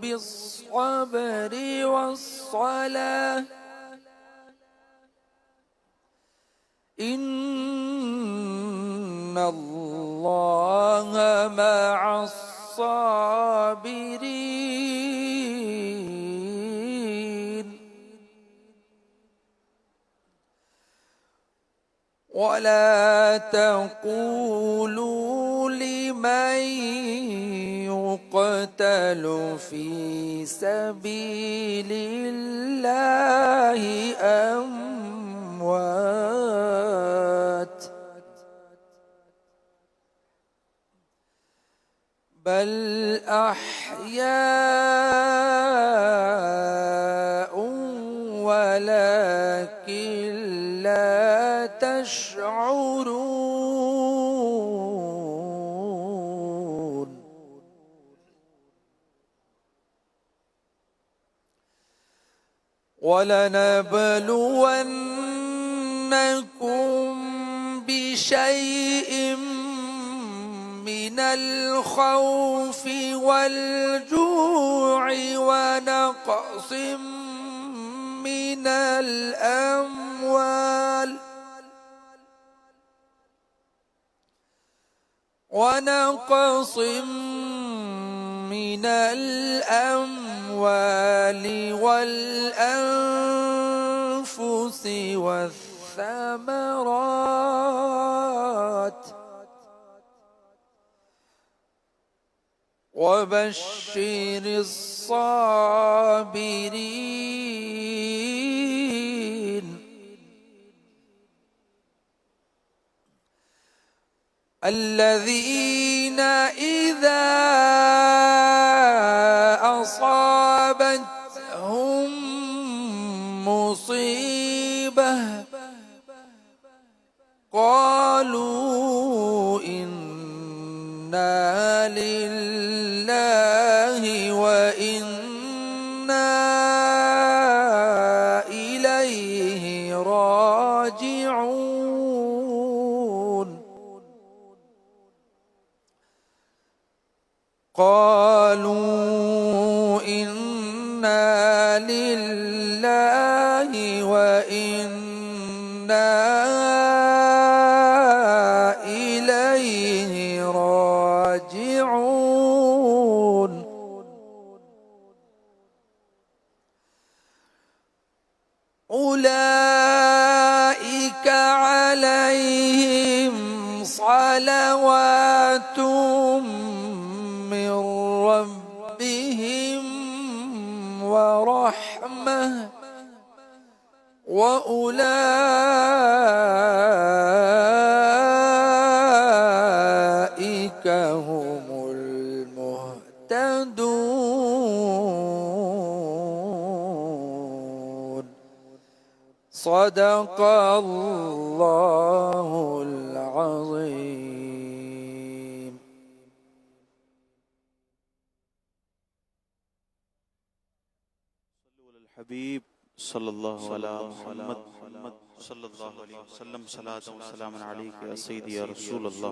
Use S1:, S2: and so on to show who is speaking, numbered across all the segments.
S1: بالصبر والصلاة إن الله مع الصابرين ولا تقولوا لمن يقتل في سبيل الله أموات بل أحياء ولكن لا تشعرون ولنبلونكم بشيء من الخوف والجوع ونقص من الأموال والأنفس والثمرات وبشر الصابرين الذين إذا أصابتهم مصيبة قالوا إنا لله وإنا إليه راجعون قالوا إنا لله وإنا إليه راجعون أولئك عليهم صلوات من ربهم ورحمة وأولئك هم المهتدون صدق الله العظيم.
S2: الحبيب صلى الله على محمد صلى الله عليه وسلم صلاة وسلام عليك يا سيدي يا رسول الله.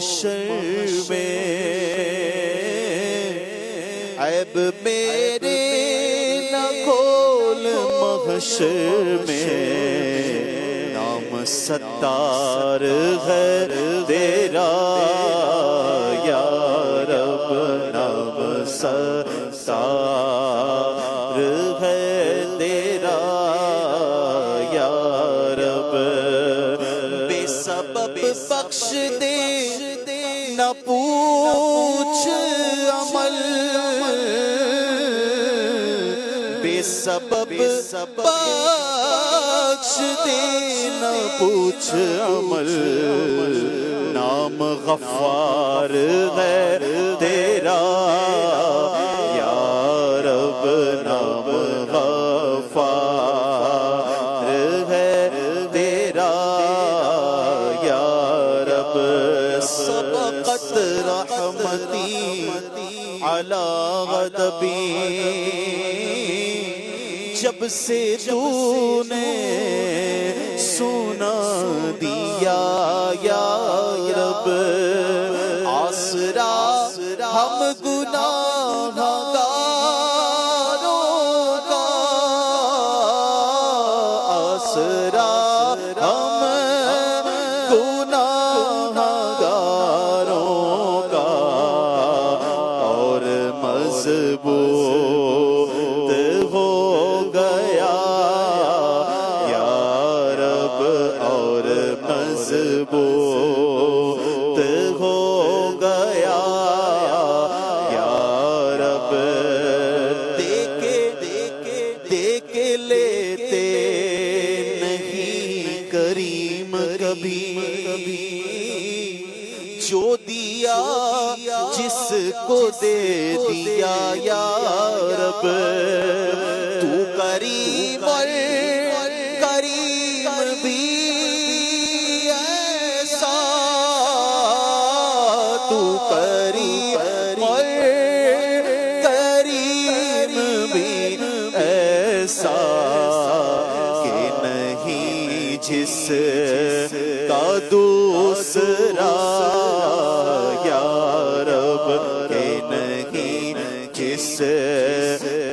S2: محشر میں عیب میرے نہ کھول محشر میں، نام ستار ہے تیرا یا رب، نام ستار ہے تیرا یا رب، بے سبب بخش دے نہ پوچھ عمل، بے سبب بخش دے نہ پوچھ عمل، نام غفار ہے تیرا یا رب، نام غفار ہے تیرا یا رب، سبقت رحمتی علی غضبی، جب سے تو نے سنا دیا یا رب، آسرا ہم گناہگاروں کا، آسرا ہم گناہگاروں کا، اور مضبوط ہو گیا یا رب، اور مضبوط ہو گیا یا رب، دیکھ لیتے نہیں کریم کبھی، جو دیا جس کو دے دیا یا رب، تو کریم کریم بھی ایسا، تو کریم کریم بھی ایسا کہ نہیں جس کا دوسرا یا رب، کہ نہیں جس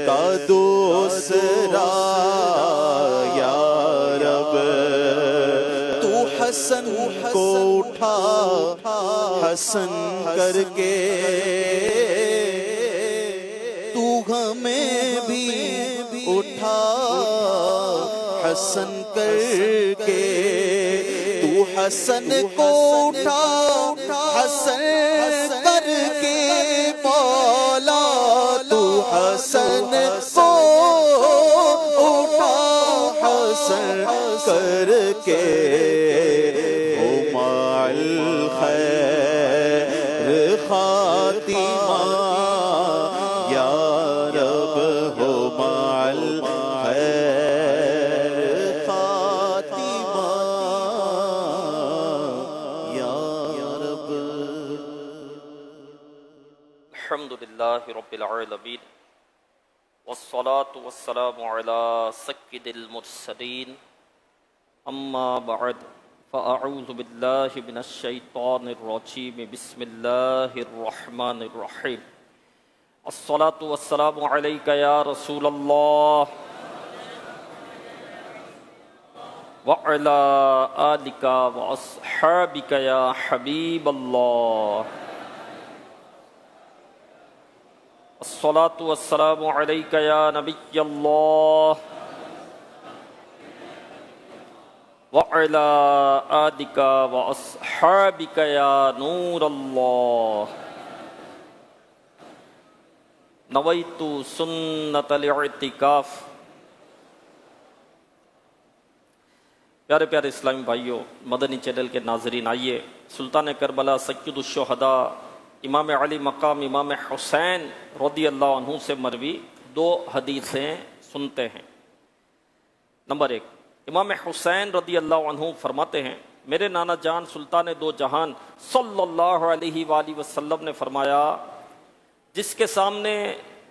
S2: کا دوسرا یا رب، تو حسن کو اٹھا حسن کر کے، تو ہمیں بھی اٹھا حسن کر کے، تو حسن کو اٹھا حسن کر کے مولا، تو حسن کو اٹھا حسن کر کے، ہو مع الخیر خاتمہ یا رب، ہو مع الخیر خاتمہ یا رب۔
S3: الحمدللہ رب العالمین، والصلاة والسلام على سید المرسلین، اما بعد فاعوذ باللہ من الشیطان الرجیم، بسم اللہ الرحمن الرحیم، الصلاة والسلام علیک یا رسول اللہ وعلی آلک واصحابک یا حبیب اللہ، الصلاة والسلام علیک یا نبی اللہ وعلی آلک واصحابک یا نور اللہ، نویت سنت الاعتکاف۔ پیارے پیارے اسلامی بھائیوں، مدنی چینل کے ناظرین، آئیے سلطان کربلا سید الشہداء امام علی مقام امام حسین رضی اللہ عنہ سے مروی دو حدیثیں سنتے ہیں۔ نمبر 1، امام حسین رضی اللہ عنہ فرماتے ہیں، میرے نانا جان سلطان دو جہان صلی اللہ علیہ وآلہ وسلم نے فرمایا، جس کے سامنے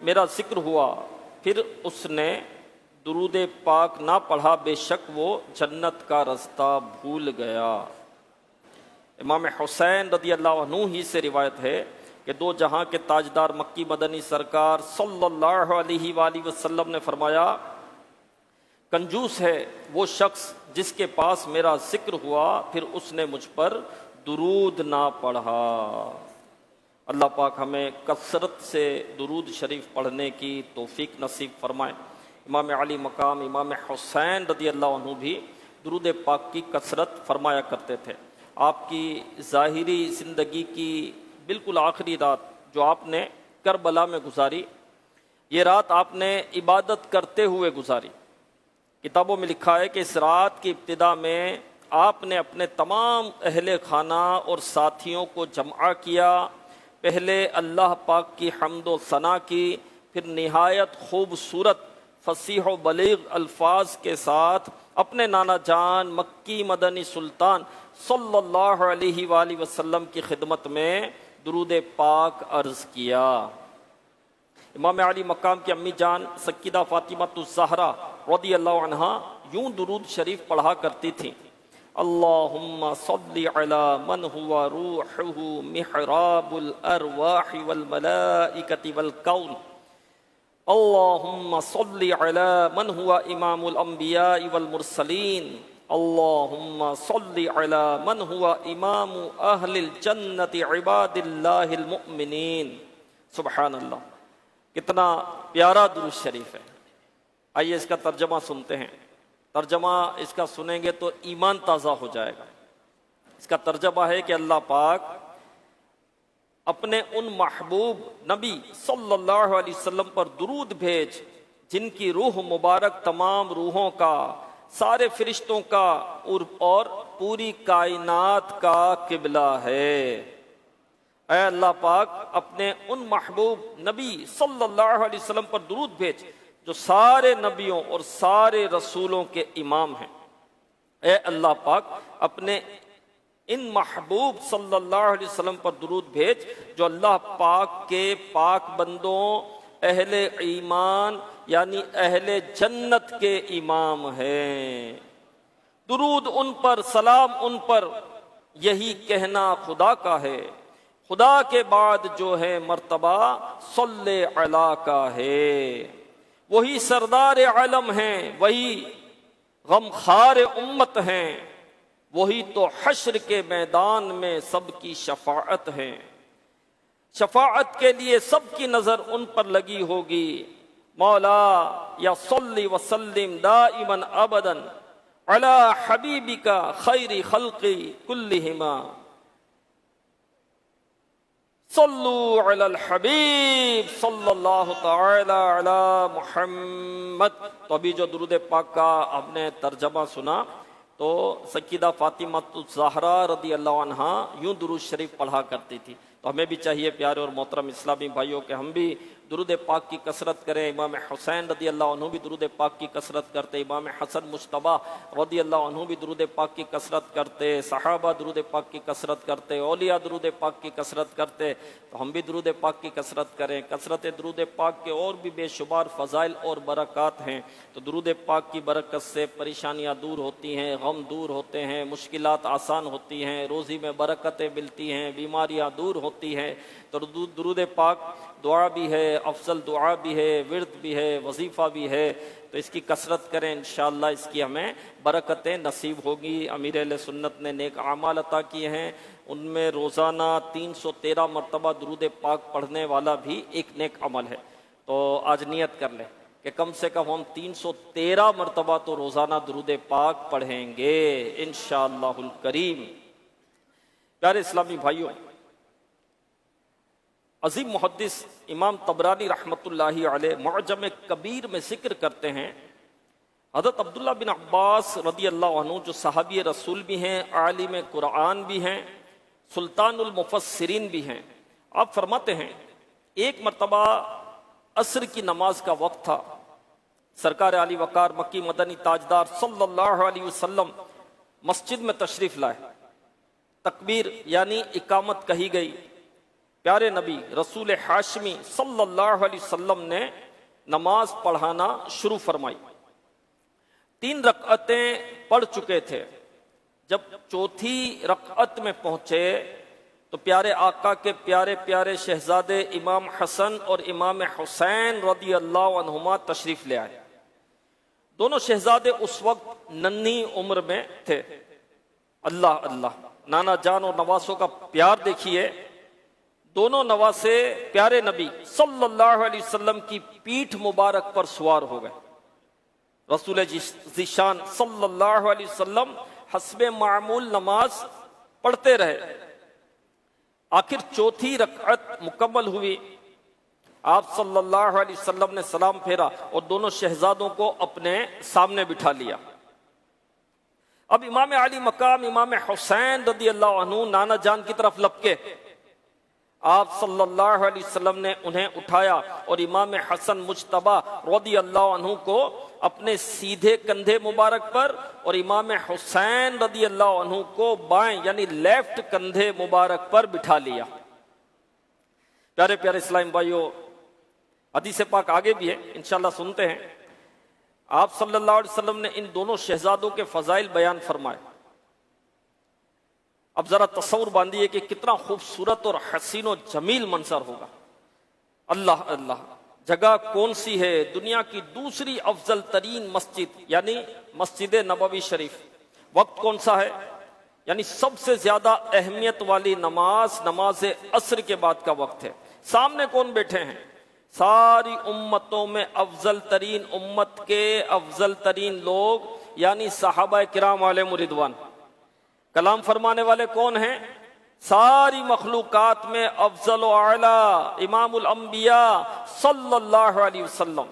S3: میرا ذکر ہوا پھر اس نے درود پاک نہ پڑھا، بے شک وہ جنت کا رستہ بھول گیا۔ امام حسین رضی اللہ عنہ ہی سے روایت ہے کہ دو جہاں کے تاجدار مکی مدنی سرکار صلی اللہ علیہ وآلہ وسلم نے فرمایا، کنجوس ہے وہ شخص جس کے پاس میرا ذکر ہوا پھر اس نے مجھ پر درود نہ پڑھا۔ اللہ پاک ہمیں کثرت سے درود شریف پڑھنے کی توفیق نصیب فرمائے۔ امام علی مقام امام حسین رضی اللہ عنہ بھی درود پاک کی کثرت فرمایا کرتے تھے۔ آپ کی ظاہری زندگی کی بالکل آخری رات جو آپ نے کربلا میں گزاری، یہ رات آپ نے عبادت کرتے ہوئے گزاری۔ کتابوں میں لکھا ہے کہ اس رات کی ابتدا میں آپ نے اپنے تمام اہل خانہ اور ساتھیوں کو جمع کیا، پہلے اللہ پاک کی حمد و ثنا کی، پھر نہایت خوبصورت فصیح و بلیغ الفاظ کے ساتھ اپنے نانا جان مکی مدنی سلطان صلی اللہ علیہ وآلہ وسلم کی خدمت میں درود پاک عرض کیا۔ امام علی مقام کی امی جان سیدہ فاطمہ الزہرا رضی اللہ عنہا یوں درود شریف پڑھا کرتی تھیں، اللہم صلی علی من ہوا روحہ محراب الارواح والملائکۃ والکون، اللہم صلی علی من ہوا امام الانبیاء والمرسلین، اللہم صلی علی من ہوا امام اہل الجنت عباد اللہ المؤمنین۔ سبحان اللہ، کتنا پیارا درود شریف ہے۔ آئیے اس کا ترجمہ سنتے ہیں۔ ترجمہ اس کا سنیں گے تو ایمان تازہ ہو جائے گا۔ اس کا ترجمہ ہے کہ اللہ پاک اپنے ان محبوب نبی صلی اللہ علیہ وسلم پر درود بھیج جن کی روح مبارک تمام روحوں کا، سارے فرشتوں کا اور پوری کائنات کا قبلہ ہے۔ اے اللہ پاک اپنے ان محبوب نبی صلی اللہ علیہ وسلم پر درود بھیج جو سارے نبیوں اور سارے رسولوں کے امام ہیں۔ اے اللہ پاک اپنے ان محبوب صلی اللہ علیہ وسلم پر درود بھیج جو اللہ پاک کے پاک بندوں، اہل ایمان یعنی اہل جنت کے امام ہیں۔ درود ان پر، سلام ان پر، یہی کہنا خدا کا ہے، خدا کے بعد جو ہے مرتبہ صلی علی کا ہے۔ وہی سردار عالم ہیں، وہی غمخوار امت ہیں، وہی تو حشر کے میدان میں سب کی شفاعت ہے۔ شفاعت کے لیے سب کی نظر ان پر لگی ہوگی۔ مولا یا صلی وسلم دائما ابدا علی حبیبک خیر خلقی کلہما، صلو علی الحبیب صلی اللہ تعالی علی محمد۔ تو ابھی جو درود پاک کا ہم نے ترجمہ سنا تو سیدہ فاطمہ الزہرا رضی اللہ عنہا یوں درود شریف پڑھا کرتی تھی۔ تو ہمیں بھی چاہیے پیارے اور محترم اسلامی بھائیوں کہ ہم بھی درود پاک کی کثرت کریں۔ امام حسین رضی اللہ عنہ بھی درود پاک کی کثرت کرتے، امام حسن مجتبیٰ رضی اللہ عنہ بھی درود پاک کی کثرت کرتے، صحابہ درود پاک کی کثرت کرتے، اولیاء درود پاک کی کثرت کرتے۔ تو ہم بھی درود پاک کی کثرت کریں۔ کثرت درود پاک کے اور بھی بے شمار فضائل اور برکات ہیں۔ تو درود پاک کی برکت سے پریشانیاں دور ہوتی ہیں، غم دور ہوتے ہیں، مشکلات آسان ہوتی ہیں، روزی میں برکتیں ملتی ہیں، بیماریاں دور ہوتی ہیں۔ تو درود پاک دعا بھی ہے، افضل دعا بھی ہے، ورد بھی ہے، وظیفہ بھی ہے۔ تو اس کی کثرت کریں، انشاءاللہ اس کی ہمیں برکتیں نصیب ہوگی۔ امیر اہل سنت نے نیک اعمال عطا کیے ہیں، ان میں روزانہ 313 مرتبہ درود پاک پڑھنے والا بھی ایک نیک عمل ہے۔ تو آج نیت کر لیں کہ کم سے کم ہم 313 مرتبہ تو روزانہ درود پاک پڑھیں گے انشاءاللہ الکریم۔ پیارے اسلامی بھائیوں، عظیم محدث امام طبرانی رحمۃ اللہ علیہ معجم کبیر میں ذکر کرتے ہیں، حضرت عبداللہ بن عباس رضی اللہ عنہ جو صحابی رسول بھی ہیں، عالم قرآن بھی ہیں، سلطان المفسرین بھی ہیں، آپ فرماتے ہیں ایک مرتبہ عصر کی نماز کا وقت تھا، سرکار علی وقار مکی مدنی تاجدار صلی اللہ علیہ وسلم مسجد میں تشریف لائے، تکبیر یعنی اقامت کہی گئی، پیارے نبی رسول ہاشمی صلی اللہ علیہ وسلم نے نماز پڑھانا شروع فرمائی، 3 رکعتیں پڑھ چکے تھے، جب چوتھی رکعت میں پہنچے تو پیارے آقا کے پیارے پیارے شہزادے امام حسن اور امام حسین رضی اللہ عنہما تشریف لے آئے۔ دونوں شہزادے اس وقت ننھی عمر میں تھے۔ اللہ اللہ، نانا جان اور نواسوں کا پیار دیکھیے۔ دونوں نواسے پیارے نبی صلی اللہ علیہ وسلم کی پیٹھ مبارک پر سوار ہو گئے۔ رسول ذیشان صلی اللہ علیہ وسلم حسب معمول نماز پڑھتے رہے۔ آخر چوتھی رکعت مکمل ہوئی، آپ صلی اللہ علیہ وسلم نے سلام پھیرا اور دونوں شہزادوں کو اپنے سامنے بٹھا لیا۔ اب امام علی مقام امام حسین رضی اللہ عنہ نانا جان کی طرف لپکے، آپ صلی اللہ علیہ وسلم نے انہیں اٹھایا اور امام حسن مجتبی رضی اللہ عنہ کو اپنے سیدھے کندھے مبارک پر اور امام حسین رضی اللہ عنہ کو بائیں یعنی لیفٹ کندھے مبارک پر بٹھا لیا۔ پیارے پیارے اسلام بھائیو، حدیث پاک آگے بھی ہے، انشاءاللہ سنتے ہیں۔ آپ صلی اللہ علیہ وسلم نے ان دونوں شہزادوں کے فضائل بیان فرمائے۔ اب ذرا تصور باندھیے کہ کتنا خوبصورت اور حسین و جمیل منظر ہوگا۔ اللہ اللہ، جگہ کون سی ہے؟ دنیا کی دوسری افضل ترین مسجد یعنی مسجد نبوی شریف۔ وقت کون سا ہے؟ یعنی سب سے زیادہ اہمیت والی نماز نماز عصر کے بعد کا وقت ہے۔ سامنے کون بیٹھے ہیں؟ ساری امتوں میں افضل ترین امت کے افضل ترین لوگ یعنی صحابہ کرام علیہم رضوان۔ کلام فرمانے والے کون ہیں؟ ساری مخلوقات میں افضل و اعلی امام الانبیاء صلی اللہ علیہ وسلم۔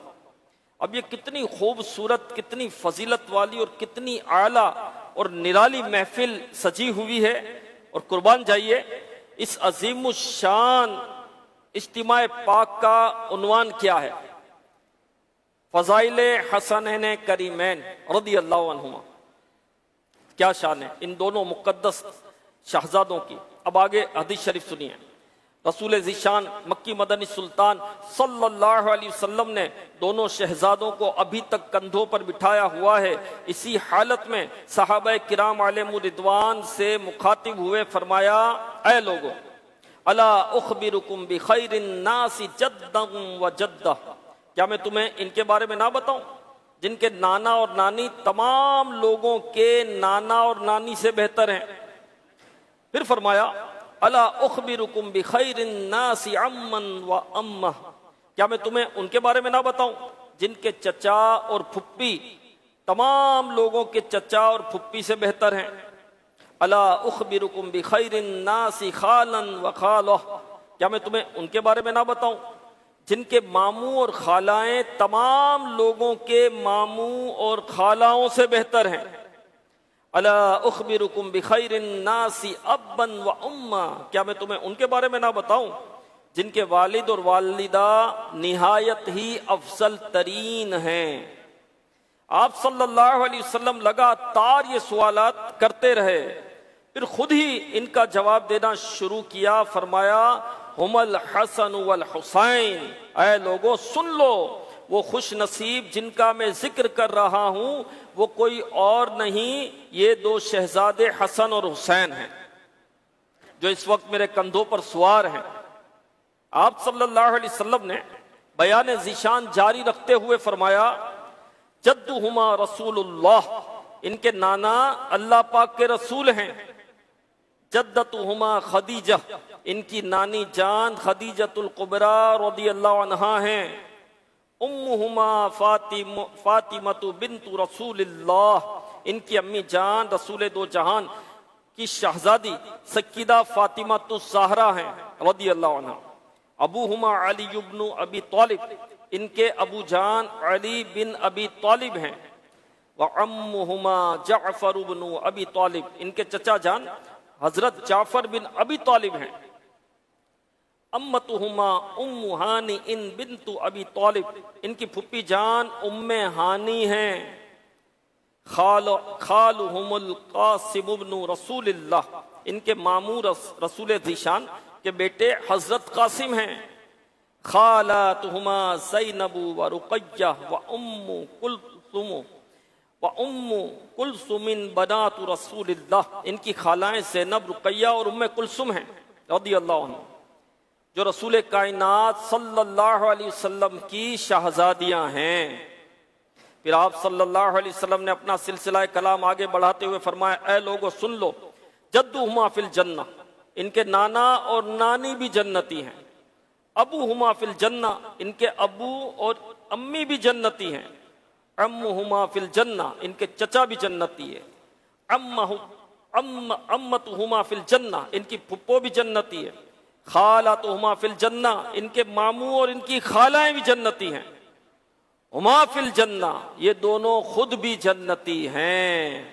S3: اب یہ کتنی خوبصورت، کتنی فضیلت والی اور کتنی اعلی اور نرالی محفل سجی ہوئی ہے، اور قربان جائیے اس عظیم الشان اجتماع پاک کا عنوان کیا ہے؟ فضائل حسنین کریمین رضی اللہ عنہما۔ کیا شان ہے ان دونوں مقدس شہزادوں کی۔ اب آگے حدیث شریف سنیے۔ رسول ذیشان مکی مدنی سلطان صلی اللہ علیہ وسلم نے دونوں شہزادوں کو ابھی تک کندھوں پر بٹھایا ہوا ہے، اسی حالت میں صحابہ کرام علیہم رضوان سے مخاطب ہوئے فرمایا، اے لوگو، الا اخبرکم بخیر الناس جدا و جدہ، کیا میں تمہیں ان کے بارے میں نہ بتاؤں جن کے نانا اور نانی تمام لوگوں کے نانا اور نانی سے بہتر ہیں؟ پھر فرمایا، الا اخبرکم بخیر الناس عما و امہ، کیا میں تمہیں ان کے بارے میں نہ بتاؤں جن کے چچا اور پھپھی تمام لوگوں کے چچا اور پھپھی سے بہتر ہیں؟ الا اخبرکم بخیر الناس خالا و خالہ، کیا میں تمہیں ان کے بارے میں نہ بتاؤں جن کے ماموں اور خالائیں تمام لوگوں کے ماموں اور خالاؤں سے بہتر ہیں؟ الا اخبرکم بخیر الناس ابا و امہ، کیا میں تمہیں ان کے بارے میں نہ بتاؤں جن کے والد اور والدہ نہایت ہی افضل ترین ہیں؟ آپ صلی اللہ علیہ وسلم لگاتار یہ سوالات کرتے رہے، پھر خود ہی ان کا جواب دینا شروع کیا۔ فرمایا، ہم الحسن والحسین، اے لوگو سن لو، وہ خوش نصیب جن کا میں ذکر کر رہا ہوں وہ کوئی اور نہیں، یہ دو شہزادے حسن اور حسین ہیں جو اس وقت میرے کندھوں پر سوار ہیں۔ آپ صلی اللہ علیہ وسلم نے بیان ذیشان جاری رکھتے ہوئے فرمایا، جدہما رسول اللہ، ان کے نانا اللہ پاک کے رسول ہیں۔ جدتہما خدیجہ، ان کی نانی جان خدیجۃ الکبریٰ رضی اللہ عنہا ہیں۔ امہما فاطمۃ بنت رسول اللہ، ان کی امی جان رسول دو جہان کی شہزادی سیدہ فاطمہ الزہرا ہیں رضی اللہ عنہا۔ ابوہما علی بن ابی طالب، ان کے ابو جان علی بن ابی طالب ہیں۔ وعمہما جعفر بن ابی طالب، ان کے چچا جان حضرت جعفر بن ابی طالب ہیں۔ امتہما ام ہانی ان بنت ابی طالب، ان کی پھپھی جان ام ہانی ہیں۔ خالہم القاسم بن رسول اللہ، ان کے ماموں رسول ذیشان کے بیٹے حضرت قاسم ہیں۔ خالاتہما زینب و رقیہ و ام کلثوم وام کلثوم بنات رسول اللہ، ان کی خالائیں زینب، رقیہ اور ام کلثوم ہیں رضی اللہ عنہ، جو رسول کائنات صلی اللہ علیہ وسلم کی شہزادیاں ہیں۔ پھر آپ صلی اللہ علیہ وسلم نے اپنا سلسلہ کلام آگے بڑھاتے ہوئے فرمایا، اے لوگو سن لو، جدہما فی الجنہ، ان کے نانا اور نانی بھی جنتی ہیں، ابوہما فی الجنہ، ان کے ابو اور امی بھی جنتی ہیں، عمہما فی الجنہ، ان کے چچا بھی جنتی ہے، امتہما فی الجنہ، ان کی پھپھو بھی جنتی ہے، خالاتہما فی الجنہ، ان کے ماموں اور ان کی خالائیں بھی جنتی ہیں، ہما فی الجنہ، یہ دونوں خود بھی جنتی ہیں۔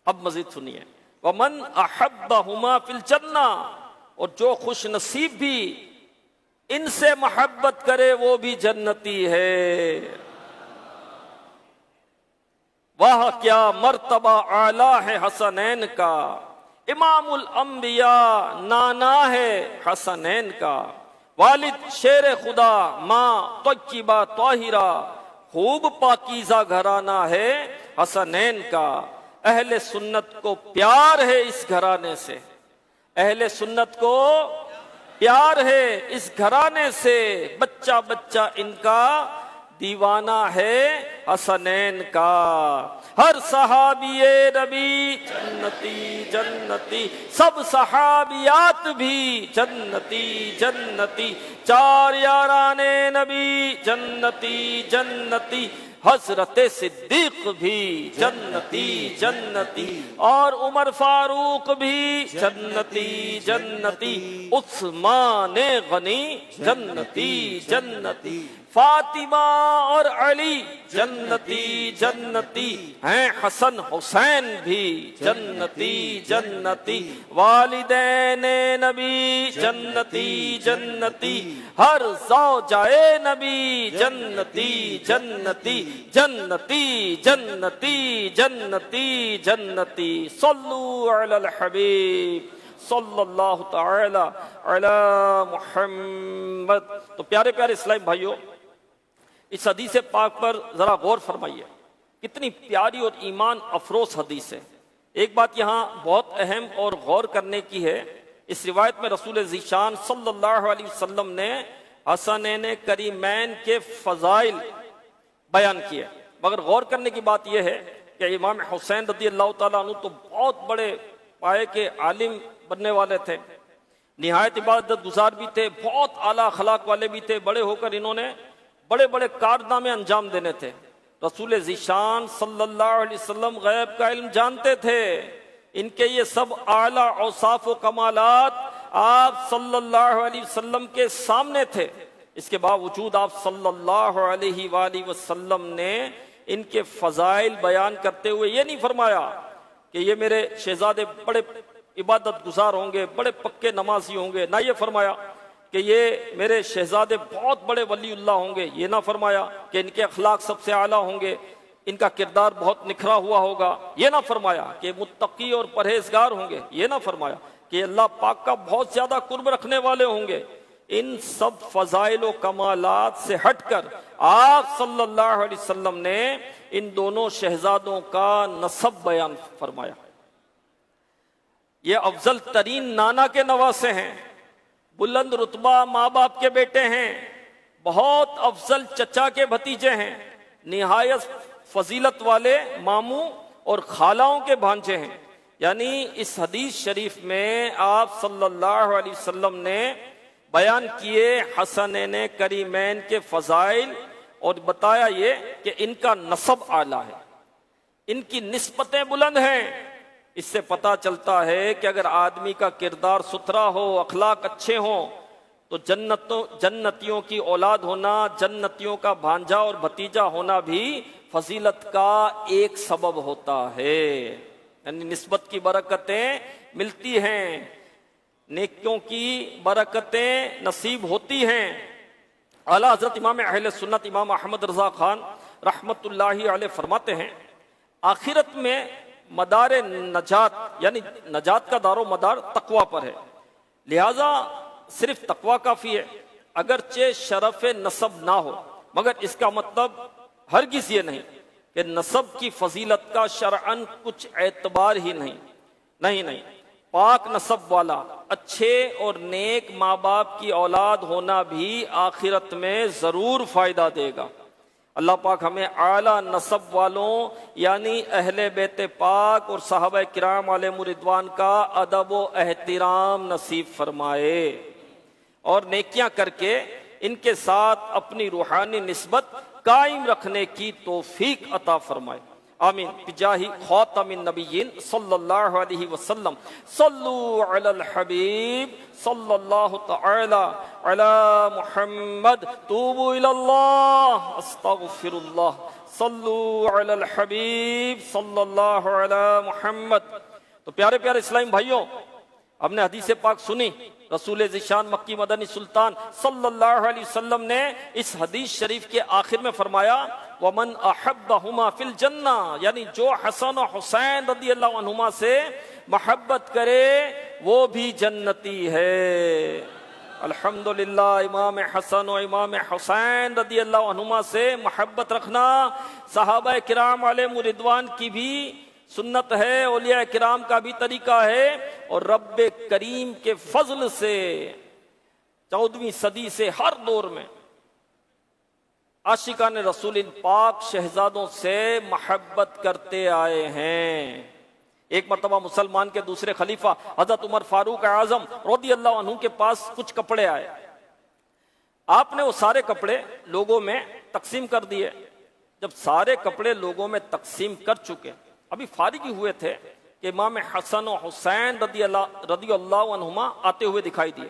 S3: اب مزید سنیے، ومن احبہما فی الجنہ، اور جو خوش نصیب بھی ان سے محبت کرے وہ بھی جنتی ہے۔ وہ کیا مرتبہ اعلیٰ ہے حسنین کا، امام الانبیاء نانا ہے حسنین کا، والد شیر خدا، ماں طیبہ طاہرہ، خوب پاکیزہ گھرانہ ہے حسنین کا۔ اہل سنت کو پیار ہے اس گھرانے سے، اہل سنت کو پیار ہے اس گھرانے سے، بچہ بچہ ان کا دیوانہ ہے حسنین کا۔ ہر صحابی نبی جنتی جنتی، سب صحابیات بھی جنتی جنتی، چار یاران نبی جنتی جنتی، حضرت صدیق بھی جنتی جنتی، اور عمر فاروق بھی جنتی جنتی، عثمان غنی جنتی جنتی، فاطمہ اور علی جنتی جنتی ہیں، حسن حسین بھی جنتی جنتی، والدین نبی جنتی جنتی، ہر زوجائے نبی جنتی جنتی، جنتی جنتی جنتی جنتی، صلو علی الحبیب صلی اللہ تعالی علی محمد۔ تو پیارے پیارے اسلامی بھائیوں، اس حدیث پاک پر ذرا غور فرمائیے، کتنی پیاری اور ایمان افروز حدیث ہے۔ ایک بات یہاں بہت اہم اور غور کرنے کی ہے، اس روایت میں رسول ذیشان صلی اللہ علیہ وسلم نے حسنین کریمین کے فضائل بیان کیے، مگر غور کرنے کی بات یہ ہے کہ امام حسین رضی اللہ تعالیٰ عنہ تو بہت بڑے پائے کے عالم بننے والے تھے، نہایت عبادت گزار بھی تھے، بہت اعلیٰ اخلاق والے بھی تھے، بڑے ہو کر انہوں نے بڑے بڑے کارنامے انجام دینے تھے۔ رسول ذیشان صلی اللہ علیہ وسلم غیب کا علم جانتے تھے، ان کے یہ سب اعلیٰ اوصاف و کمالات آپ صلی اللہ علیہ وسلم کے سامنے تھے، اس کے باوجود آپ صلی اللہ علیہ وآلہ وسلم نے ان کے فضائل بیان کرتے ہوئے یہ نہیں فرمایا کہ یہ میرے شہزادے بڑے عبادت گزار ہوں گے، بڑے پکے نمازی ہوں گے، نہ یہ فرمایا کہ یہ میرے شہزادے بہت بڑے ولی اللہ ہوں گے، یہ نہ فرمایا کہ ان کے اخلاق سب سے اعلیٰ ہوں گے، ان کا کردار بہت نکھرا ہوا ہوگا، یہ نہ فرمایا کہ متقی اور پرہیزگار ہوں گے، یہ نہ فرمایا کہ اللہ پاک کا بہت زیادہ قرب رکھنے والے ہوں گے۔ ان سب فضائل و کمالات سے ہٹ کر آپ صلی اللہ علیہ وسلم نے ان دونوں شہزادوں کا نسب بیان فرمایا۔ یہ افضل ترین نانا کے نواسے ہیں، بلند رتبہ ماں باپ کے بیٹے ہیں، بہت افضل چچا کے بھتیجے ہیں، نہایت فضیلت والے ماموں اور خالاؤں کے بھانجے ہیں۔ یعنی اس حدیث شریف میں آپ صلی اللہ علیہ وسلم نے بیان کیے حسنین کریمین کے فضائل، اور بتایا یہ کہ ان کا نسب اعلیٰ ہے، ان کی نسبتیں بلند ہیں۔ اس سے پتہ چلتا ہے کہ اگر آدمی کا کردار ستھرا ہو، اخلاق اچھے ہوں، تو جنتیوں کی اولاد ہونا، جنتیوں کا بھانجا اور بھتیجا ہونا بھی فضیلت کا ایک سبب ہوتا ہے۔ یعنی نسبت کی برکتیں ملتی ہیں، نیکیوں کی برکتیں نصیب ہوتی ہیں۔ اعلیٰ حضرت امام اہل سنت امام احمد رضا خان رحمت اللہ علیہ فرماتے ہیں، آخرت میں مدار نجات، یعنی نجات کا دار و مدار تقوی پر ہے، لہذا صرف تقوی کافی ہے، اگرچہ شرف نسب نہ ہو، مگر اس کا مطلب ہرگز یہ نہیں کہ نسب کی فضیلت کا شرعن کچھ اعتبار ہی نہیں پاک نسب والا اچھے اور نیک ماں باپ کی اولاد ہونا بھی آخرت میں ضرور فائدہ دے گا۔ اللہ پاک ہمیں اعلیٰ نسب والوں یعنی اہل بیت پاک اور صحابہ کرام علیہم رضوان کا ادب و احترام نصیب فرمائے اور نیکیاں کر کے ان کے ساتھ اپنی روحانی نسبت قائم رکھنے کی توفیق عطا فرمائے، آمین بجاہ خاتم النبیین صلی اللہ علیہ وسلم۔ صلو علی الحبیب صلی اللہ تعالی علی محمد، توبوا الی اللہ استغفر اللہ، صلو علی الحبیب صلی اللہ علی محمد۔ تو پیارے پیارے اسلامی بھائیوں، ہم نے حدیث پاک سنی، رسول ذیشان مکی مدنی سلطان صلی اللہ علیہ وسلم نے اس حدیث شریف کے آخر میں فرمایا وَمَنْ أَحَبَّهُمَا فِي الْجَنَّةِ، یعنی جو حسن و حسین رضی اللہ عنہما سے محبت کرے وہ بھی جنتی ہے۔ الحمدللہ، امام حسن و امام حسین رضی اللہ عنہما سے محبت رکھنا صحابہ کرام علیہم رضوان کی بھی سنت ہے، اولیاء کرام کا بھی طریقہ ہے، اور رب کریم کے فضل سے 14ویں صدی سے ہر دور میں عاشقان رسول ان پاک شہزادوں سے محبت کرتے آئے ہیں۔ ایک مرتبہ مسلمان کے دوسرے خلیفہ حضرت عمر فاروق اعظم رضی اللہ عنہ کے پاس کچھ کپڑے آئے، آپ نے وہ سارے کپڑے لوگوں میں تقسیم کر دیے۔ جب سارے کپڑے لوگوں میں تقسیم کر چکے، ابھی فارغ ہی ہوئے تھے کہ امام حسن و حسین رضی اللہ عنہما آتے ہوئے دکھائی دیے۔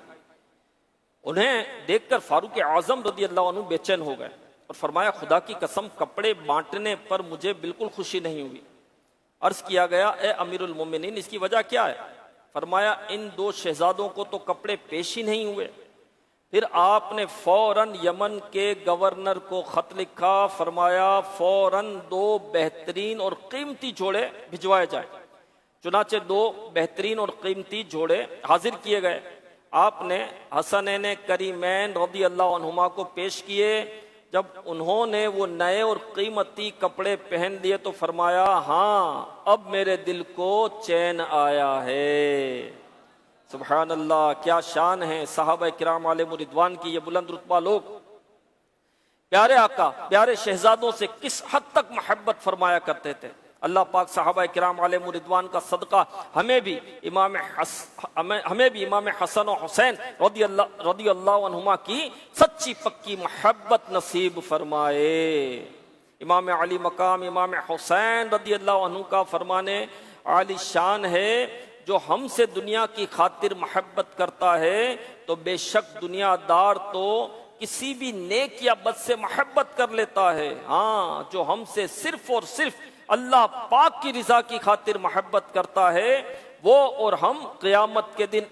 S3: انہیں دیکھ کر فاروق اعظم رضی اللہ عنہ بے چین ہو گئے اور فرمایا خدا کی قسم کپڑے بانٹنے پر مجھے بالکل خوشی نہیں ہوئی۔ عرض کیا گیا اے امیر المومنین اس کی وجہ کیا ہے؟ فرمایا ان دو شہزادوں کو تو کپڑے پیش ہی نہیں ہوئے۔ پھر آپ نے فوراً یمن کے گورنر کو خط لکھا، فرمایا فوراً 2 بہترین اور قیمتی جوڑے بھجوائے جائیں۔ چنانچہ 2 بہترین اور قیمتی جوڑے حاضر کیے گئے۔ آپ نے حسنین کریمین رضی اللہ عنہما کو پیش کیے۔ جب انہوں نے وہ نئے اور قیمتی کپڑے پہن لیے تو فرمایا ہاں اب میرے دل کو چین آیا ہے۔ سبحان اللہ، کیا شان ہے صحابہ کرام علیہم رضوان کی، یہ بلند رتبہ لوگ پیارے آقا پیارے شہزادوں سے کس حد تک محبت فرمایا کرتے تھے۔ اللہ پاک صحابہ کرام علیہم رضوان کا صدقہ ہمیں بھی امام حسن و حسین رضی اللہ عنہما کی سچی پکی محبت نصیب فرمائے۔ امام علی مقام امام حسین رضی اللہ عنہ کا فرمانے عالی شان ہے، جو ہم سے دنیا کی خاطر محبت کرتا ہے تو بے شک دنیا دار تو کسی بھی نیک یا بد سے محبت کر لیتا ہے، ہاں جو ہم سے صرف اور صرف اللہ پاک کی رضا کی خاطر محبت کرتا ہے وہ اور ہم قیامت کے دن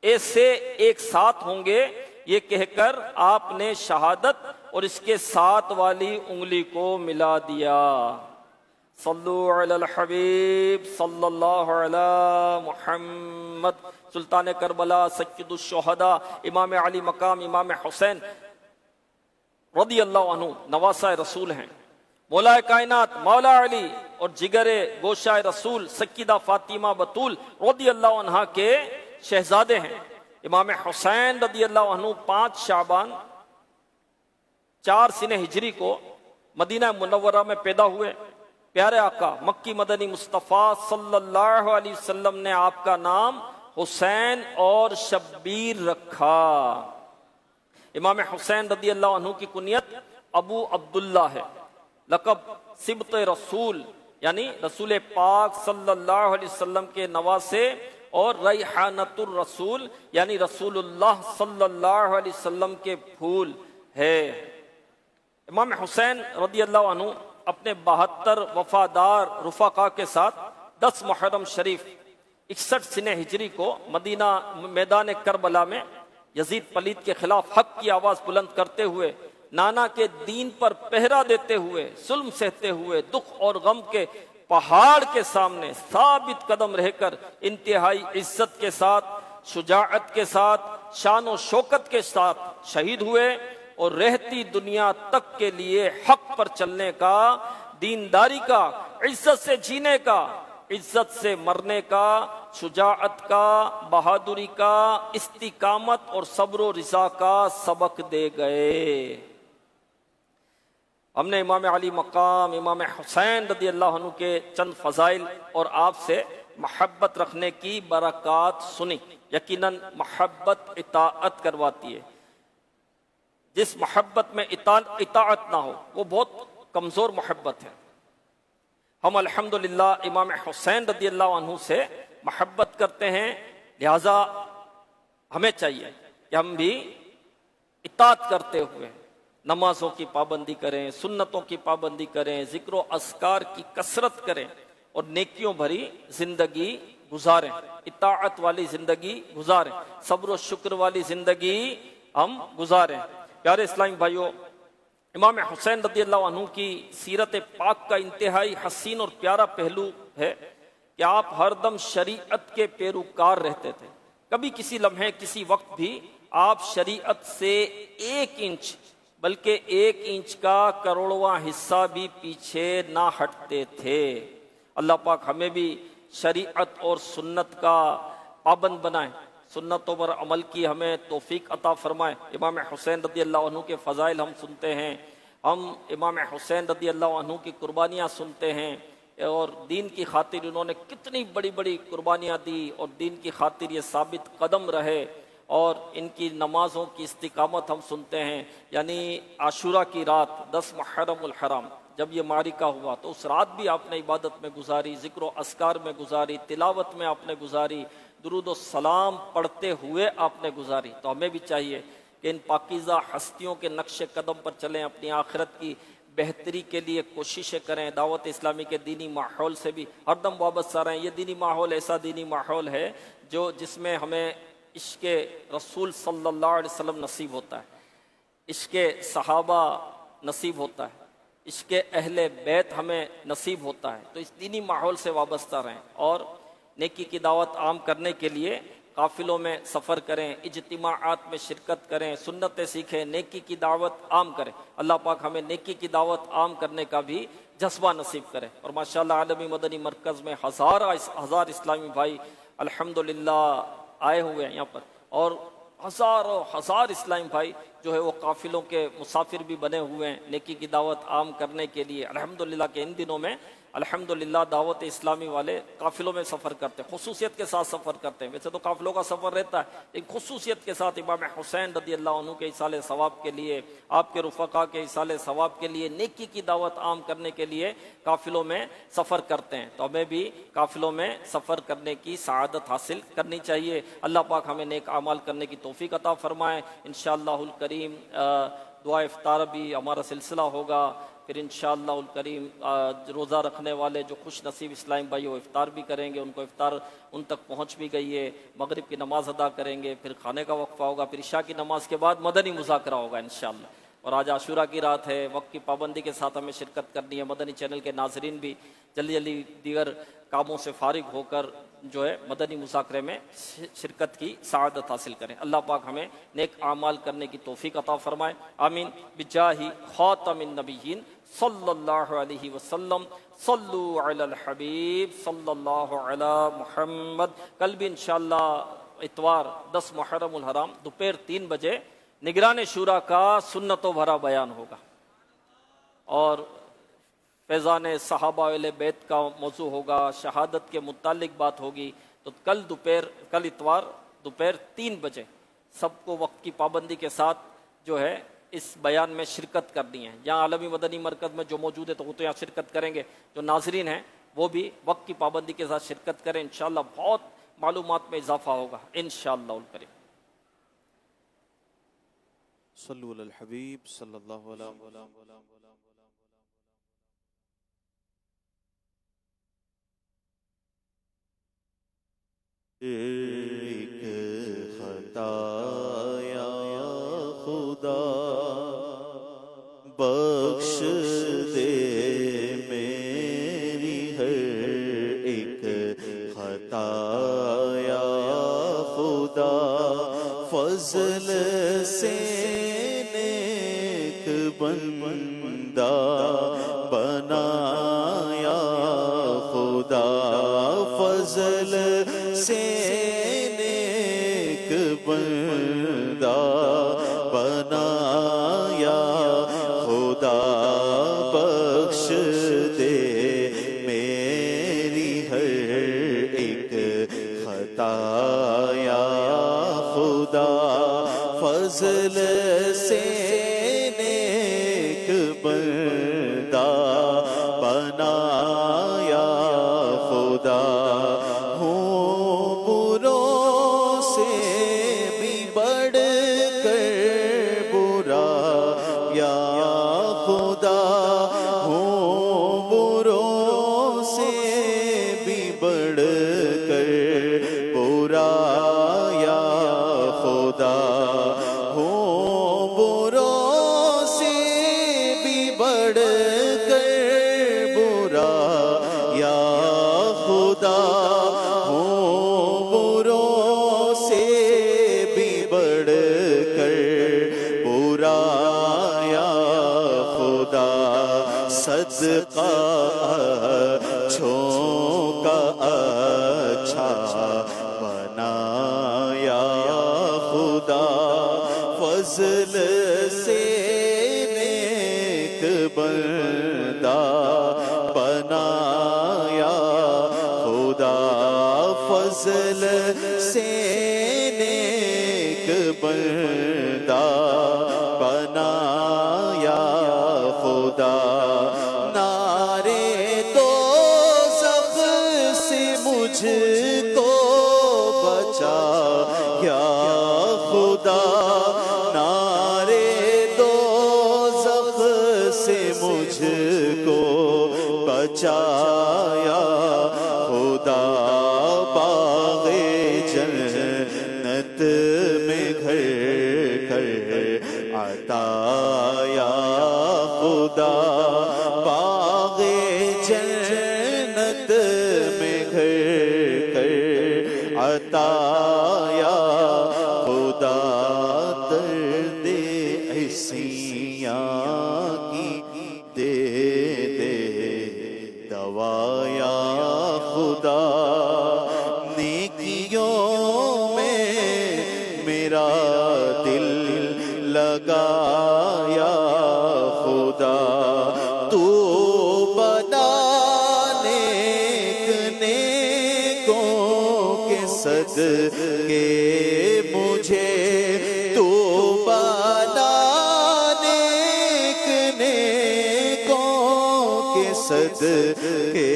S3: ایسے ایک ساتھ ہوں گے۔ یہ کہہ کر آپ نے شہادت اور اس کے ساتھ والی انگلی کو ملا دیا۔ صلو علی الحبیب صلی اللہ علی محمد۔ سلطان کربلا سید الشہداء امام علی مقام امام حسین رضی اللہ عنہ نواسہ رسول ہیں، مولا کائنات مولا علی اور جگر گوشہ رسول سیدہ فاطمہ بطول رضی اللہ عنہا کے شہزادے ہیں۔ امام حسین رضی اللہ عنہ 5 شعبان 4 سنہ ہجری کو مدینہ منورہ میں پیدا ہوئے۔ پیارے آقا مکی مدنی مصطفیٰ صلی اللہ علیہ وسلم نے آپ کا نام حسین اور شبیر رکھا۔ امام حسین رضی اللہ عنہ کی کنیت ابو عبداللہ ہے، لقب سبط رسول یعنی رسول پاک صلی اللہ علیہ وسلم کے نواسے اور ریحانۃ الرسول یعنی رسول اللہ صلی اللہ علیہ وسلم کے پھول ہے۔ امام حسین رضی اللہ عنہ اپنے 72 وفادار رفقا کے ساتھ 10 محرم شریف 61 سنہ ہجری کو مدینہ میدان کربلا میں یزید پلید کے خلاف حق کی آواز بلند کرتے ہوئے، نانا کے دین پر پہرا دیتے ہوئے، ظلم سہتے ہوئے، دکھ اور غم کے پہاڑ کے سامنے ثابت قدم رہ کر انتہائی عزت کے ساتھ، شجاعت کے ساتھ، شان و شوکت کے ساتھ شہید ہوئے اور رہتی دنیا تک کے لیے حق پر چلنے کا دینداری کا، عزت سے جینے کا، عزت سے مرنے کا، شجاعت کا، بہادری کا، استقامت اور صبر و رضا کا سبق دے گئے۔ ہم نے امام علی مقام امام حسین رضی اللہ عنہ کے چند فضائل اور آپ سے محبت رکھنے کی برکات سنی۔ یقیناً محبت اطاعت کرواتی ہے، جس محبت میں اطاعت نہ ہو وہ بہت کمزور محبت ہے۔ ہم الحمدللہ امام حسین رضی اللہ عنہ سے محبت کرتے ہیں، لہذا ہمیں چاہیے کہ ہم بھی اطاعت کرتے ہوئے نمازوں کی پابندی کریں، سنتوں کی پابندی کریں، ذکر و اذکار کی کثرت کریں اور نیکیوں بھری زندگی گزاریں، اطاعت والی زندگی گزاریں، صبر و شکر والی زندگی ہم گزاریں۔ پیارے اسلامی بھائیوں، امام حسین رضی اللہ عنہ کی سیرت پاک کا انتہائی حسین اور پیارا پہلو ہے کہ آپ ہر دم شریعت کے پیروکار رہتے تھے۔ کبھی کسی لمحے کسی وقت بھی آپ شریعت سے 1 انچ بلکہ 1 انچ کا کروڑواں حصہ بھی پیچھے نہ ہٹتے تھے۔ اللہ پاک ہمیں بھی شریعت اور سنت کا پابند بنائے، سنتوں پر عمل کی ہمیں توفیق عطا فرمائے۔ امام حسین رضی اللہ عنہ کے فضائل ہم سنتے ہیں، ہم امام حسین رضی اللہ عنہ کی قربانیاں سنتے ہیں، اور دین کی خاطر انہوں نے کتنی بڑی بڑی قربانیاں دی اور دین کی خاطر یہ ثابت قدم رہے، اور ان کی نمازوں کی استقامت ہم سنتے ہیں۔ یعنی عاشورہ کی رات 10 محرم الحرام جب یہ معرکہ ہوا تو اس رات بھی آپ نے عبادت میں گزاری، ذکر و اذکار میں گزاری، تلاوت میں آپ نے گزاری، درود و سلام پڑھتے ہوئے آپ نے گزاری۔ تو ہمیں بھی چاہیے کہ ان پاکیزہ ہستیوں کے نقش قدم پر چلیں، اپنی آخرت کی بہتری کے لیے کوششیں کریں، دعوت اسلامی کے دینی ماحول سے بھی ہر دم وابستہ رہیں۔ یہ دینی ماحول ایسا دینی ماحول ہے جس میں ہمیں عشق رسول صلی اللہ علیہ وسلم نصیب ہوتا ہے، عشق صحابہ نصیب ہوتا ہے، عشق اہل بیت ہمیں نصیب ہوتا ہے۔ تو اس دینی ماحول سے وابستہ رہیں اور نیکی کی دعوت عام کرنے کے لیے قافلوں میں سفر کریں، اجتماعات میں شرکت کریں، سنتیں سیکھیں، نیکی کی دعوت عام کریں۔ اللہ پاک ہمیں نیکی کی دعوت عام کرنے کا بھی جذبہ نصیب کرے۔ اور ماشاءاللہ عالمی مدنی مرکز میں ہزار اسلامی بھائی الحمدللہ آئے ہوئے ہیں یہاں پر، اور ہزار اسلامی بھائی جو ہے وہ قافلوں کے مسافر بھی بنے ہوئے ہیں نیکی کی دعوت عام کرنے کے لیے۔ الحمدللہ کہ ان دنوں میں الحمدللہ دعوت اسلامی والے قافلوں میں سفر کرتے ہیں، خصوصیت کے ساتھ سفر کرتے ہیں۔ ویسے تو قافلوں کا سفر رہتا ہے، ایک خصوصیت کے ساتھ امام حسین رضی اللہ عنہ کے ایصال ثواب کے لیے، آپ کے رفقا کے ایصال ثواب کے لیے، نیکی کی دعوت عام کرنے کے لیے قافلوں میں سفر کرتے ہیں۔ تو ہمیں بھی قافلوں میں سفر کرنے کی سعادت حاصل کرنی چاہیے۔ اللہ پاک ہمیں نیک اعمال کرنے کی توفیق عطا فرمائے۔ انشاءاللہ الکریم دعا افطار بھی ہمارا سلسلہ ہوگا، پھر انشاءاللہ الکریم روزہ رکھنے والے جو خوش نصیب اسلام بھائی وہ افطار بھی کریں گے، ان کو افطار ان تک پہنچ بھی گئی ہے۔ مغرب کی نماز ادا کریں گے، پھر کھانے کا وقفہ ہوگا، پھر عشاء کی نماز کے بعد مدنی مذاکرہ ہوگا انشاءاللہ۔ اور آج عاشورہ کی رات ہے، وقت کی پابندی کے ساتھ ہمیں شرکت کرنی ہے۔ مدنی چینل کے ناظرین بھی جلدی دیگر کاموں سے فارغ ہو کر جو ہے مدنی مذاکرے میں شرکت کی سعادت حاصل کریں۔ اللہ پاک ہمیں نیک اعمال کرنے کی توفیق عطا فرمائے، آمین۔ بجاہ خاتم النبیین صلی اللہ علیہ وسلم، صلو علی الحبیب صلی اللہ علی محمد۔ کل بھی انشاءاللہ اتوار 10 محرم الحرام دوپہر 3 بجے نگران شورا کا سنتوں بھرا بیان ہوگا، اور فیضان صحابہ اہل بیت کا موضوع ہوگا، شہادت کے متعلق بات ہوگی۔ تو کل اتوار دوپہر 3 بجے سب کو وقت کی پابندی کے ساتھ جو ہے اس بیان میں شرکت کرنی ہے۔ یہاں عالمی مدنی مرکز میں جو موجود ہے تو وہ تو یہاں شرکت کریں گے، جو ناظرین ہیں وہ بھی وقت کی پابندی کے ساتھ شرکت کریں، انشاءاللہ بہت معلومات میں اضافہ ہوگا انشاءاللہ الکریم۔
S2: صلو علی الحبیب صلی اللہ علیہ وسلم۔ ایک خطا یا خدا بخش دے میری ہر ایک خطا یا خدا، فضل سے نیک بندہ بنا فضل سے نیک بندہ بنایا خدا بخش دے میری ہر ایک خطا یا خدا فضل سے نیک بندہ بنایا خدا ہوں بروں سے بھی بڑھ کر برا یا خدا ہوں بروں سے بھی بڑھ کر برا یا خدا ہوں بروں سے بھی بڑھ کر برا یا خدا ہوں بروں سے بھی بڑھ کر برا یا خدا صدقہ اچھوں کا اچھا بنایا خدا فضل سے نیک بندہ بنایا خدا فضل سے نیک بندہ بنایا خدا نارے دوزخ سے مجھ کو بچا یا خدا نارے دوزخ سے مجھ کو بچایا خدا باغ جنت میں گھر گھر عطا یا خدا باغ جنت میں گھر گھر عطا یا خدا درد عیسیاں کی دے دے دوا یا خدا نیکیوں میں میرا دل لگایا خدا تو بنا نیک نیکوں کے صدقے مجھے تو بنا نیک نیکوں کے صدقے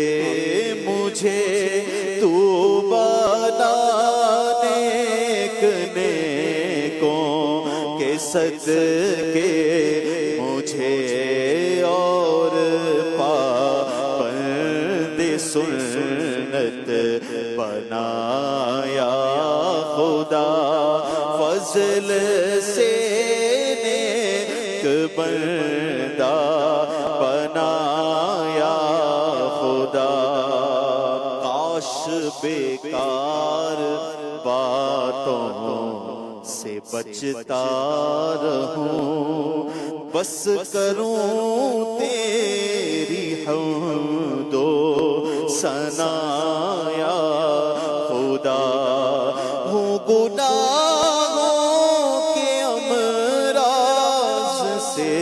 S2: مجھے تو بنا نیک نیکوں کے صدقے مجھے اور پابند سنت بنایا خدا فضل سے نیک بندہ بنایا خدا کاش بیکار باتوں سے بچتا رہوں بس کروں تیری حمد و ثنا یا خدا ہوں گناہوں کے امراض سے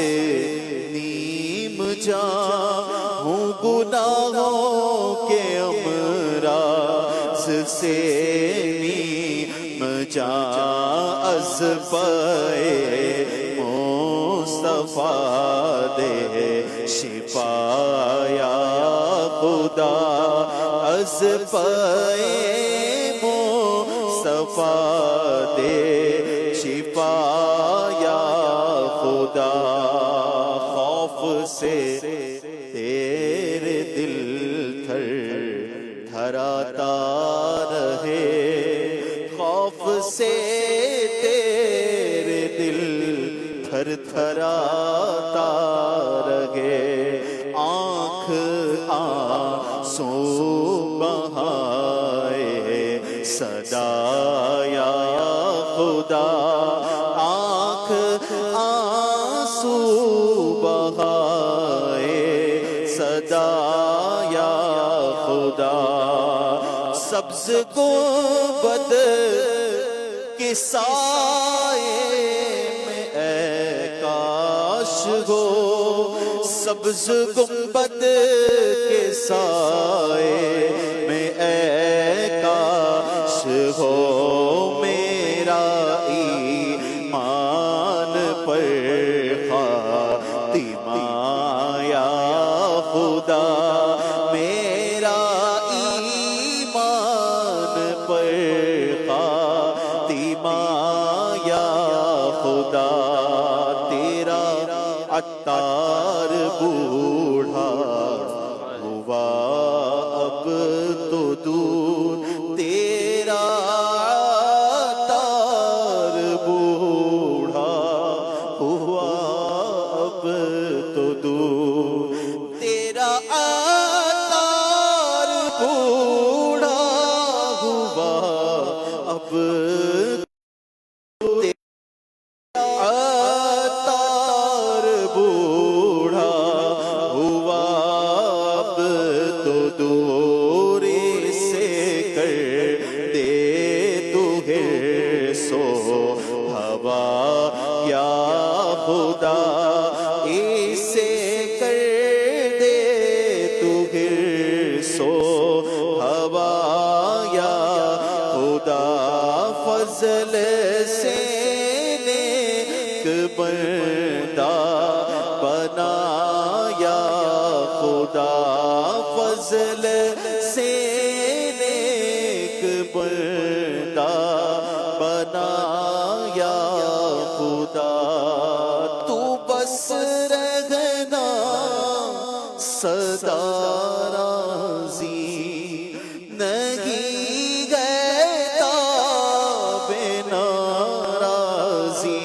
S2: نیم جان ہوں گناہوں کے امراض سے نیم جان از پائے مصطفیٰ دے شفا یا خدا از پائے مصطفیٰ دے شفا یا خدا خوف سے تیرے دل تھر تھراتا رہے خوف سے تیرے دل تھر تھراتا رہے آنکھ آنسو بہائے صدا یا خدا آنکھ آنسو بہائے صدا یا خدا سبز گنبد کے سائے میں اے کاش ہو، سبز گنبد کے سائے میں اے کاش ہو، میرا ایمان پر خاتمہ یا خدا، میرا ایمان پر خاتمہ یا خدا، تیرا عطار بوڑھا ہوا اب تو دور، تیرا عطار بوڑھا ہوا اب تو دور، تیرا عطار بوڑھا ہوا اب عطار بوڑھا ہوا اب تو دور، سے کر دے تو سو ہوا یا خدا، اسے کر دے تو سو ہوا یا خدا، فضل سے نیک بندہ بنا یا خدا، فضل سے نیک بندہ بنا یا خدا، تو بس رہنا سدا راضی نہیں گئے بے ناراضی،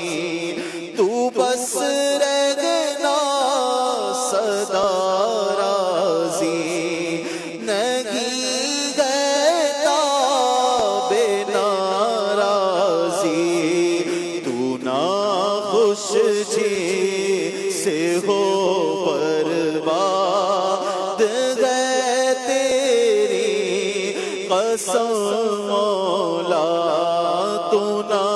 S2: تو بس رہنا سدا راضی نہیں گئے بے ناراضی، تو نا خوش جی سے ہو برباد گئے تیری قسم مولا، تو نا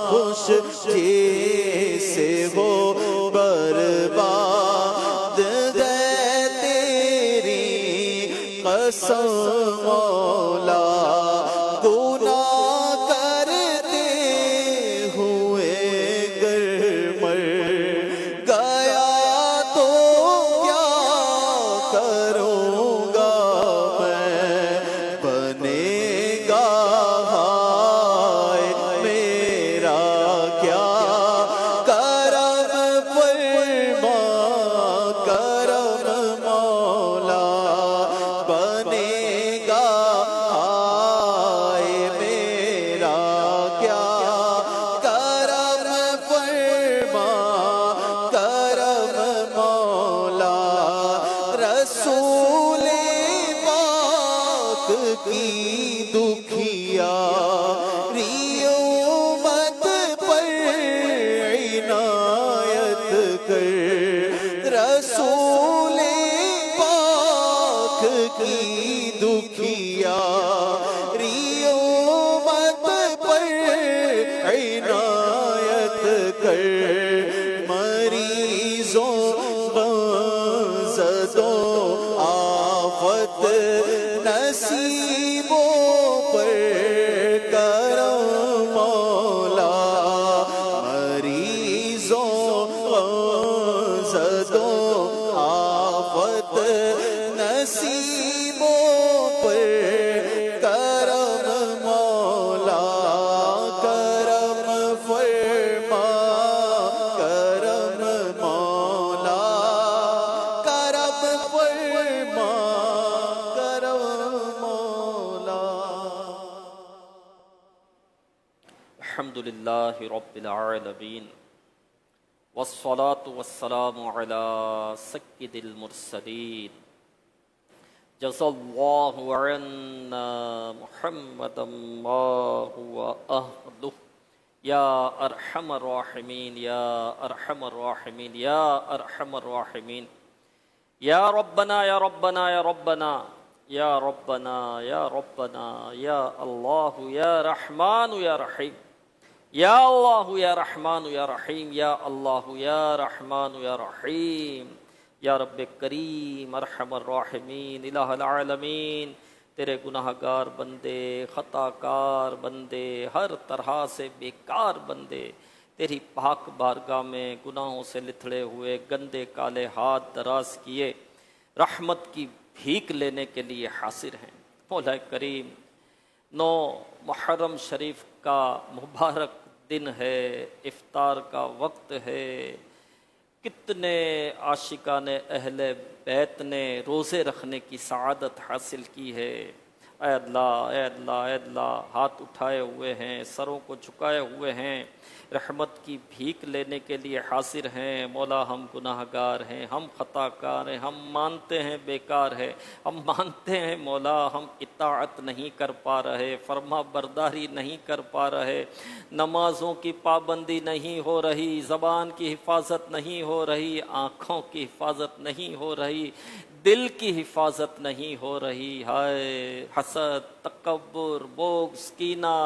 S2: خوش جی سے ہو برباد گئے تیری قسم مولا، گناہ کرتے ہوئے گر مر گیا تو کیا کروں گا میں، بنے گا ہائے میرا کیا کرم فرما، کرم مولا، بنے گا ہائے میرا کیا کرم فرما، کرم مولا، رسول پاک کی دکھیا امت پر عنایت کر، رسول پاک کی دکھیا امت پر عنایت کر، مریضوں غمزدوں آفت نصیبوں پر کرم مولا، مریضوں غمزدوں آفت نصیبوں پر کرم مولا، کرم فرما، کرم مولا، کرم فرما، کرم مولا۔
S3: الحمدللہ رب العالمین، والصلاة والسلام على سید المرسلین، جزا اللہ عنا محمدا ما هو اہلہ، یا ارحم الراحمین، یا ارحم الراحمین، یا ارحم الراحمین، یا ربنا یا ربنا یا ربنا یا ربنا یا ربنا یا اللہ یا رحمان یا رحیم، یا اللہ یا رحمان یا رحیم، یا اللہ یا رحمان یا رحیم، یا رب کریم ارحم الراحمین الہ العالمین۔ تیرے گناہ گار بندے، خطا کار بندے، ہر طرح سے بیکار بندے تیری پاک بارگاہ میں گناہوں سے لتھڑے ہوئے گندے کالے ہاتھ دراز کیے رحمت کی بھیک لینے کے لیے حاضر ہیں۔ مولا کریم، 9 محرم شریف کا مبارک دن ہے، افطار کا وقت ہے، کتنے عاشقان اہل بیت نے روزے رکھنے کی سعادت حاصل کی ہے۔ اے اللہ، اے اللہ، اے اللہ، ہاتھ اٹھائے ہوئے ہیں، سروں کو جھکائے ہوئے ہیں، رحمت کی بھیک لینے کے لیے حاضر ہیں۔ مولا ہم گناہ گار ہیں، ہم خطا کار ہیں، ہم مانتے ہیں بیکار ہے، ہم مانتے ہیں مولا ہم اطاعت نہیں کر پا رہے، فرما برداری نہیں کر پا رہے، نمازوں کی پابندی نہیں ہو رہی، زبان کی حفاظت نہیں ہو رہی، آنکھوں کی حفاظت نہیں ہو رہی، دل کی حفاظت نہیں ہو رہی۔ ہائے حسد، تکبر، بغض، کینہ،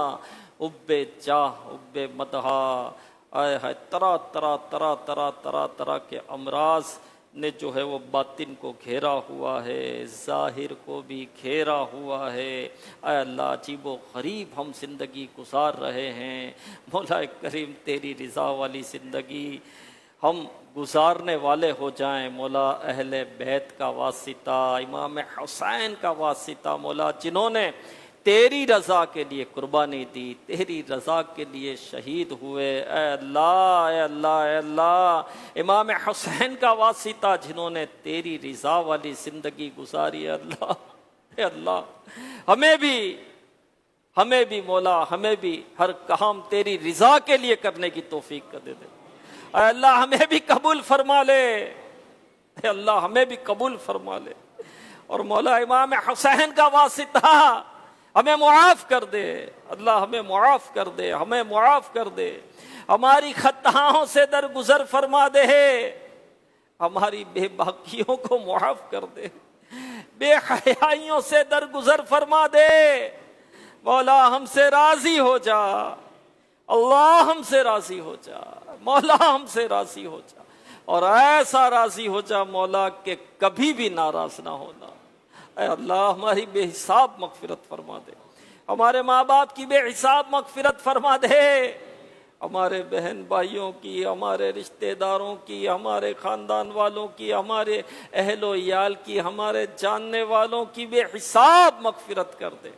S3: حب جاہ، حب مدحہ، آئے ہائے طرح طرح طرح طرح طرح طرح کے امراض نے جو ہے وہ باطن کو گھیرا ہوا ہے، ظاہر کو بھی گھیرا ہوا ہے۔ اے اللہ، عجیب و غریب ہم زندگی گزار رہے ہیں، مولا کریم تیری رضا والی زندگی ہم گزارنے والے ہو جائیں۔ مولا اہل بیت کا واسطہ، امام حسین کا واسطہ، مولا جنہوں نے تیری رضا کے لیے قربانی دی، تیری رضا کے لیے شہید ہوئے، اے اللہ، اے اللہ، اے اللہ، امام حسین کا واسطہ جنہوں نے تیری رضا والی زندگی گزاری، اے اللہ، اے اللہ، ہمیں بھی مولا، ہمیں بھی ہر کام تیری رضا کے لیے کرنے کی توفیق کر دے۔ اے اللہ ہمیں بھی قبول فرما لے، اے اللہ ہمیں بھی قبول فرما لے، اور مولا امام حسین کا واسطہ ہمیں معاف کر دے، اللہ ہمیں معاف کر دے، ہمیں معاف کر دے، ہماری خطاؤں سے درگزر فرما دے، ہماری بے باکیوں کو معاف کر دے، بے حیائیوں سے درگزر فرما دے، مولا ہم سے راضی ہو جا، اللہ ہم سے راضی ہو جا، مولا ہم سے راضی ہو جا، اور ایسا راضی ہو جا مولا کہ کبھی بھی ناراض نہ ہونا۔ اے اللہ ہماری بے حساب مغفرت فرما دے، ہمارے ماں باپ کی بے حساب مغفرت فرما دے، ہمارے بہن بھائیوں کی، ہمارے رشتہ داروں کی، ہمارے خاندان والوں کی، ہمارے اہل و عیال کی، ہمارے جاننے والوں کی بے حساب مغفرت کر دے۔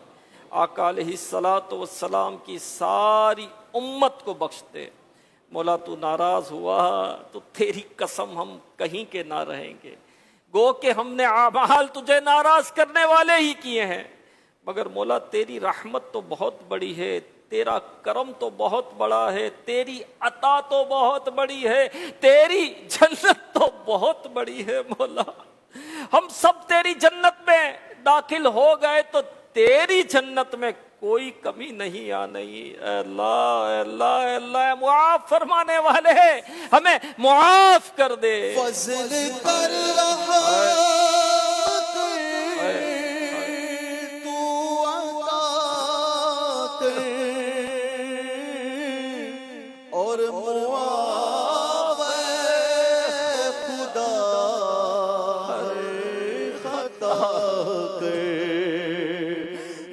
S3: آقا علیہ الصلاۃ والسلام کی ساری امت کو بخش دے۔ مولا تو ناراض ہوا تو تیری قسم ہم کہیں کے نہ رہیں گے، گو کہ ہم نے اعمال تجھے ناراض کرنے والے ہی کیے ہیں، مگر مولا تیری رحمت تو بہت بڑی ہے، تیرا کرم تو بہت بڑا ہے، تیری عطا تو بہت بڑی ہے، تیری جنت تو بہت بڑی ہے۔ مولا ہم سب تیری جنت میں داخل ہو گئے تو تیری جنت میں کوئی کمی نہیں آنی۔ اے اللہ، اے اللہ، اے اللہ، معاف فرمانے والے ہمیں معاف کر دے،
S4: فضل کر رہا تو عطا کر، اور معاف خدا ہر خطا کر،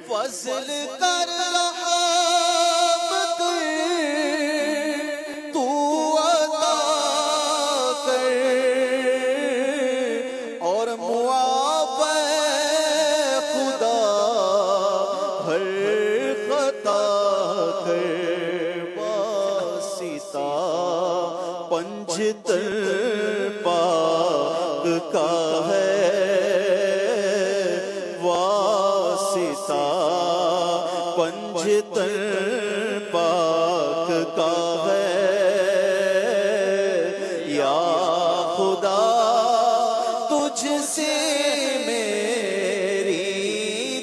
S4: فضل کر رہا تو عطا کر، اور معاف خدا ہر خطا کر، واسطہ پنجتن پاک کا ہے، واسطہ پنجتن پاک کا ہے، یا خدا تجھ سے میری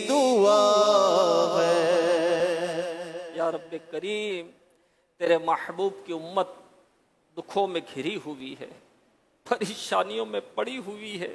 S4: دعا ہے۔
S3: یا رب کریم تیرے محبوب کی امت دکھوں میں گھری ہوئی ہے، پریشانیوں میں پڑی ہوئی ہے،